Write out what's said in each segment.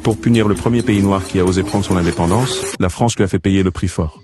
Pour punir le premier pays noir qui a osé prendre son indépendance, la France lui a fait payer le prix fort.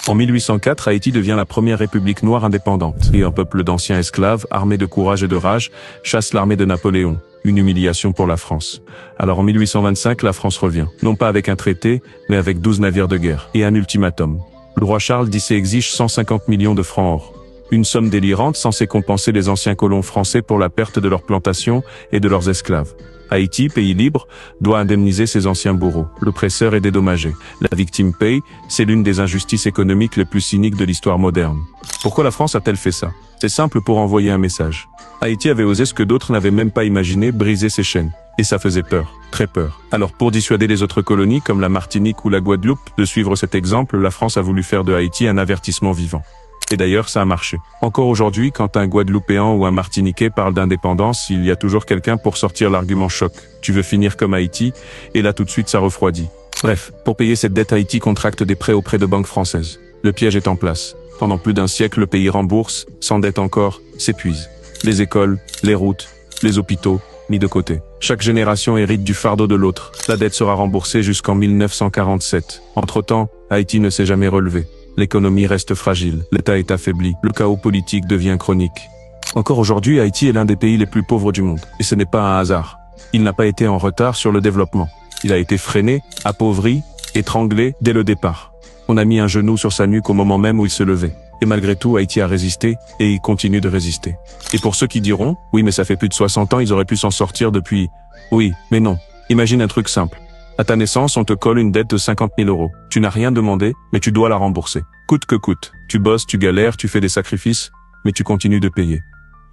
En 1804, Haïti devient la première république noire indépendante, et un peuple d'anciens esclaves, armés de courage et de rage, chasse l'armée de Napoléon. Une humiliation pour la France. Alors en 1825, la France revient, non pas avec un traité, mais avec 12 navires de guerre, et un ultimatum. Le roi Charles X exige 150 millions de francs or. Une somme délirante censée compenser les anciens colons français pour la perte de leurs plantations et de leurs esclaves. Haïti, pays libre, doit indemniser ses anciens bourreaux. L'oppresseur est dédommagé. La victime paye, c'est l'une des injustices économiques les plus cyniques de l'histoire moderne. Pourquoi la France a-t-elle fait ça? C'est simple, pour envoyer un message. Haïti avait osé ce que d'autres n'avaient même pas imaginé, briser ses chaînes. Et ça faisait peur, très peur. Alors pour dissuader les autres colonies comme la Martinique ou la Guadeloupe de suivre cet exemple, la France a voulu faire de Haïti un avertissement vivant. Et d'ailleurs, ça a marché. Encore aujourd'hui, quand un Guadeloupéen ou un Martiniquais parle d'indépendance, il y a toujours quelqu'un pour sortir l'argument choc. Tu veux finir comme Haïti? Et là tout de suite ça refroidit. Bref, pour payer cette dette, Haïti contracte des prêts auprès de banques françaises. Le piège est en place. Pendant plus d'un siècle, le pays rembourse, s'endette encore, s'épuise. Les écoles, les routes, les hôpitaux, mis de côté. Chaque génération hérite du fardeau de l'autre. La dette sera remboursée jusqu'en 1947. Entre-temps, Haïti ne s'est jamais relevé. L'économie reste fragile, l'État est affaibli, le chaos politique devient chronique. Encore aujourd'hui, Haïti est l'un des pays les plus pauvres du monde. Et ce n'est pas un hasard. Il n'a pas été en retard sur le développement. Il a été freiné, appauvri, étranglé dès le départ. On a mis un genou sur sa nuque au moment même où il se levait. Et malgré tout, Haïti a résisté, et il continue de résister. Et pour ceux qui diront, oui mais ça fait plus de 60 ans, ils auraient pu s'en sortir depuis... Oui, mais non. Imagine un truc simple. À ta naissance, on te colle une dette de 50 000 €. Tu n'as rien demandé, mais tu dois la rembourser. Coûte que coûte. Tu bosses, tu galères, tu fais des sacrifices, mais tu continues de payer.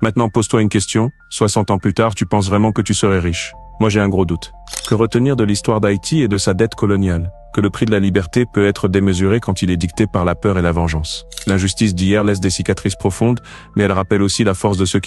Maintenant, pose-toi une question. 60 ans plus tard, tu penses vraiment que tu serais riche? Moi, j'ai un gros doute. Que retenir de l'histoire d'Haïti et de sa dette coloniale? Que le prix de la liberté peut être démesuré quand il est dicté par la peur et la vengeance. L'injustice d'hier laisse des cicatrices profondes, mais elle rappelle aussi la force de ceux qui